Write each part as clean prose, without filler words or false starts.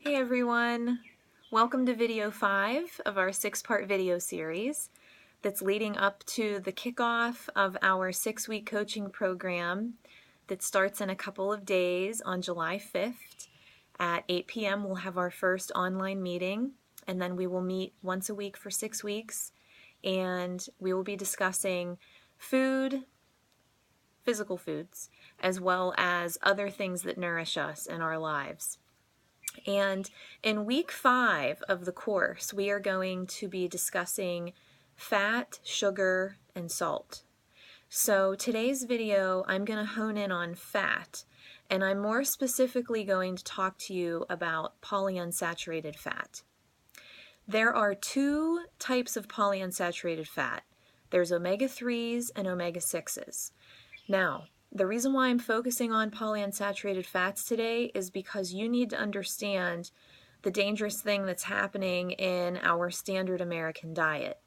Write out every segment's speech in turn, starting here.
Hey everyone! Welcome to video 5 of our 6-part video series that's leading up to the kickoff of our 6-week coaching program that starts in a couple of days on July 5th. At 8 p.m. we'll have our first online meeting, and then we will meet once a week for 6 weeks, and we will be discussing food, physical foods, as well as other things that nourish us in our lives. And in week 5 of the course, we are going to be discussing fat, sugar, and salt. So today's video, I'm going to hone in on fat, and I'm more specifically going to talk to you about polyunsaturated fat. There are 2 types of polyunsaturated fat. There's omega-3s and omega-6s. Now, the reason why I'm focusing on polyunsaturated fats today is because you need to understand the dangerous thing that's happening in our standard American diet.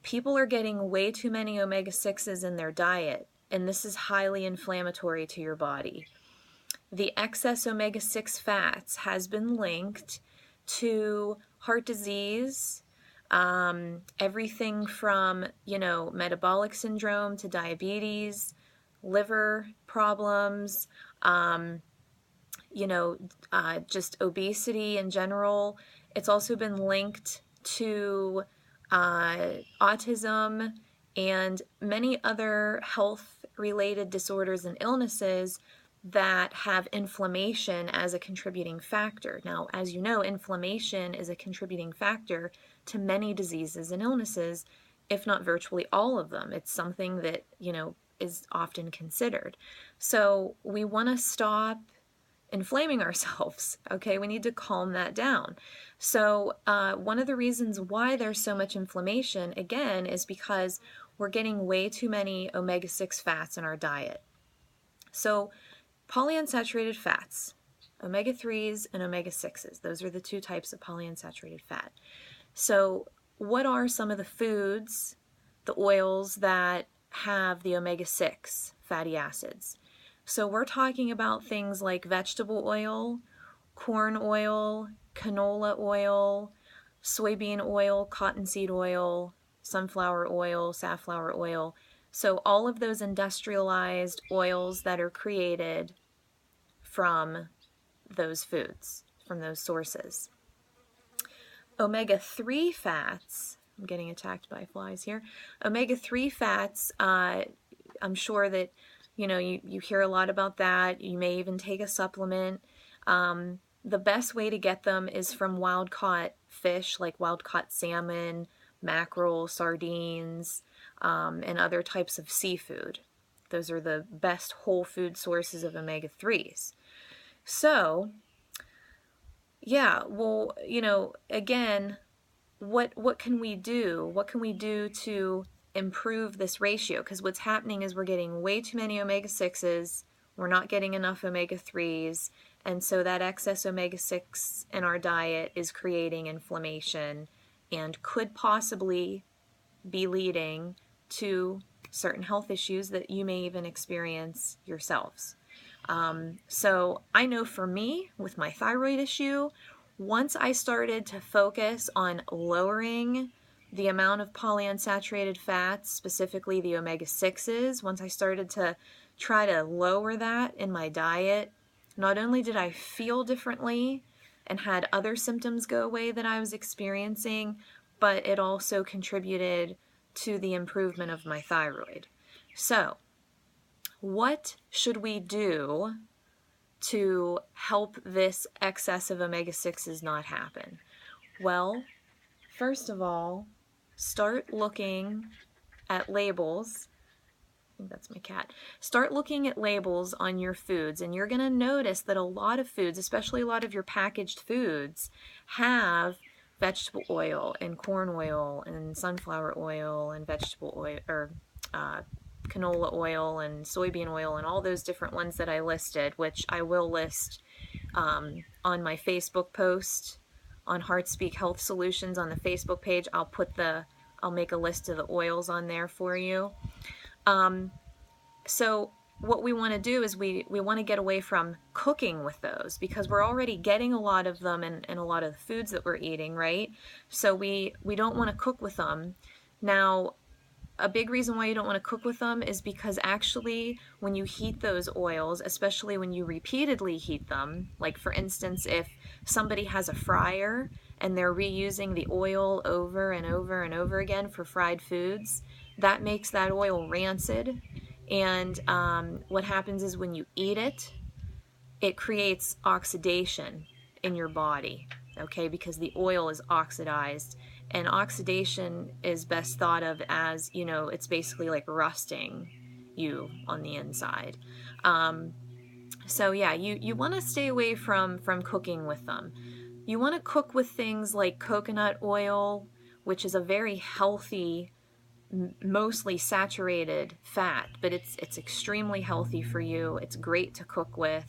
People are getting way too many omega-6s in their diet, and this is highly inflammatory to your body. The excess omega-6 fats has been linked to heart disease, everything from, metabolic syndrome to diabetes, liver problems, just obesity in general. It's also been linked to autism and many other health-related disorders and illnesses that have inflammation as a contributing factor. Now, as you know, inflammation is a contributing factor to many diseases and illnesses, if not virtually all of them. It's something that, is often considered. So we want to stop inflaming ourselves, okay? We need to calm that down. So one of the reasons why there's so much inflammation, again, is because we're getting way too many omega-6 fats in our diet. So polyunsaturated fats, omega-3s and omega-6s, those are the 2 types of polyunsaturated fat. So what are some of the foods, the oils that have the omega-6 fatty acids? So we're talking about things like vegetable oil, corn oil, canola oil, soybean oil, cottonseed oil, sunflower oil, safflower oil. So all of those industrialized oils that are created from those foods, from those sources. Omega-3 fats, I'm getting attacked by flies here. Omega-3 fats, I'm sure that you hear a lot about that. You may even take a supplement. The best way to get them is from wild-caught fish, like wild-caught salmon, mackerel, sardines, and other types of seafood. Those are the best whole food sources of omega-3s. So, yeah, well, again, what can we do? What can we do to improve this ratio? Because what's happening is we're getting way too many omega-6s, we're not getting enough omega-3s, and so that excess omega-6 in our diet is creating inflammation and could possibly be leading to certain health issues that you may even experience yourselves. So I know for me, with my thyroid issue, once I started to focus on lowering the amount of polyunsaturated fats, specifically the omega-6s, once I started to try to lower that in my diet, not only did I feel differently and had other symptoms go away that I was experiencing, but it also contributed to the improvement of my thyroid. So, what should we do to help this excess of omega-6s not happen? Well, first of all, start looking at labels. I think that's my cat. Start looking at labels on your foods, and you're going to notice that a lot of foods, especially a lot of your packaged foods, have vegetable oil and corn oil and sunflower oil and vegetable oil, or canola oil and soybean oil and all those different ones that I listed, which I will list on my Facebook post on Heartspeak Health Solutions on the Facebook page. I'll make a list of the oils on there for you. So what we want to do is we want to get away from cooking with those, because we're already getting a lot of them in a lot of the foods that we're eating, right? So we don't want to cook with them. Now, a big reason why you don't want to cook with them is because actually when you heat those oils, especially when you repeatedly heat them, like for instance, if somebody has a fryer and they're reusing the oil over and over and over again for fried foods, that makes that oil rancid. And what happens is when you eat it, it creates oxidation in your body, okay, because the oil is oxidized. And oxidation is best thought of as, you know, it's basically like rusting you on the inside. So yeah, you want to stay away from cooking with them. You want to cook with things like coconut oil, which is a very healthy, mostly saturated fat, but it's extremely healthy for you. It's great to cook with.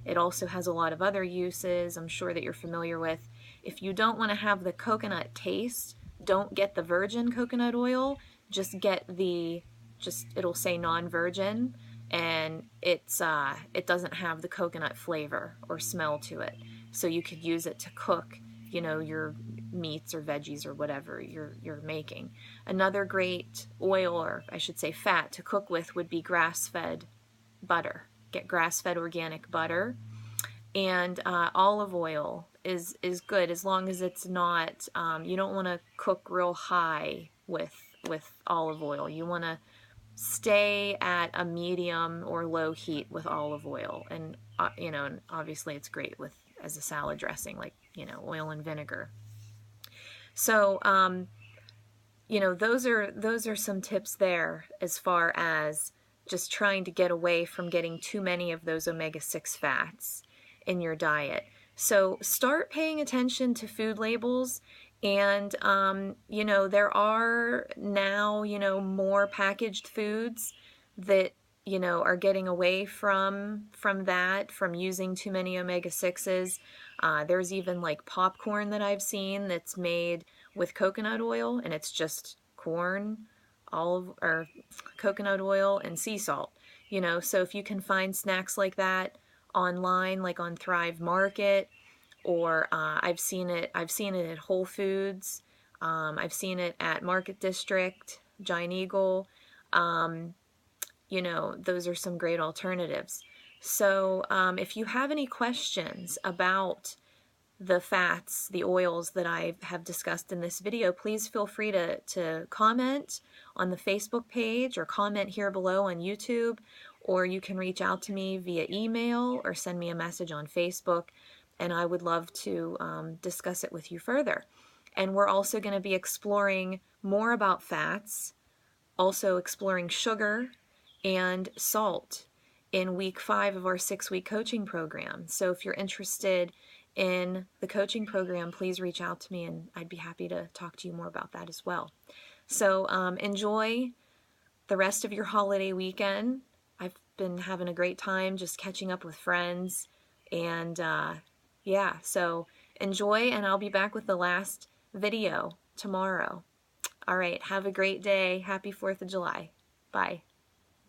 It also has a lot of other uses I'm sure that you're familiar with. If you don't want to have the coconut taste, don't get the virgin coconut oil. Just get it'll say non-virgin, and it doesn't have the coconut flavor or smell to it. So you could use it to cook, you know, your meats or veggies or whatever you're making. Another great oil, or I should say fat, to cook with would be grass-fed butter. Get grass-fed organic butter. And olive oil is good, as long as it's not, you don't want to cook real high with olive oil. You want to stay at a medium or low heat with olive oil. And you know, and obviously it's great with as a salad dressing, like, you know, oil and vinegar. So you know, those are some tips there as far as just trying to get away from getting too many of those omega-6 fats in your diet. So start paying attention to food labels. And you know, there are now, you know, more packaged foods that, you know, are getting away from that, from using too many omega-6s. There's even like popcorn that I've seen that's made with coconut oil, and it's just corn, or coconut oil and sea salt. You know, so if you can find snacks like that online, like on Thrive Market, or I've seen it at Whole Foods. I've seen it at Market District, Giant Eagle. You know, those are some great alternatives. So if you have any questions about the fats, the oils that I have discussed in this video, please feel free to comment on the Facebook page, or comment here below on YouTube, or you can reach out to me via email or send me a message on Facebook, and I would love to discuss it with you further. And we're also going to be exploring more about fats, also exploring sugar and salt in week 5 of our 6-week coaching program. So if you're interested in the coaching program, please reach out to me, and I'd be happy to talk to you more about that as well. So enjoy the rest of your holiday weekend. I've been having a great time just catching up with friends, and yeah, so enjoy, and I'll be back with the last video tomorrow. All right, have a great day. Happy 4th of July. Bye.